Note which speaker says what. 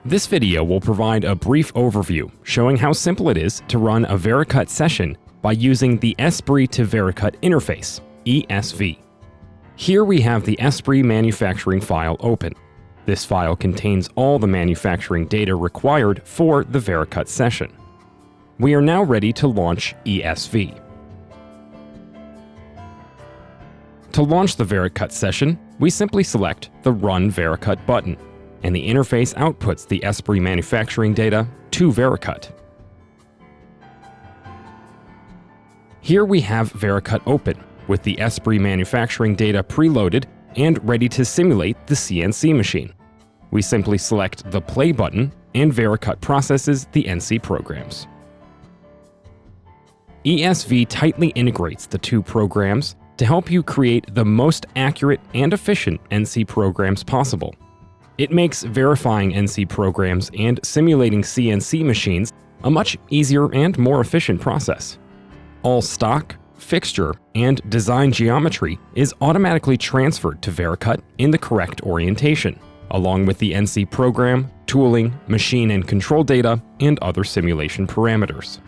Speaker 1: This video will provide a brief overview showing how simple it is to run a Vericut session by using the ESPRIT to Vericut interface, ESV. Here we have the ESPRIT manufacturing file open. This file contains all the manufacturing data required for the Vericut session. We are now ready to launch ESV. To launch the Vericut session, we simply select the Run Vericut button, and the interface outputs the ESPRIT manufacturing data to Vericut. Here we have Vericut open, with the ESPRIT manufacturing data preloaded and ready to simulate the CNC machine. We simply select the Play button, and Vericut processes the NC programs. ESV tightly integrates the two programs to help you create the most accurate and efficient NC programs possible. It makes verifying NC programs and simulating CNC machines a much easier and more efficient process. All stock, fixture, and design geometry is automatically transferred to Vericut in the correct orientation, along with the NC program, tooling, machine and control data, and other simulation parameters.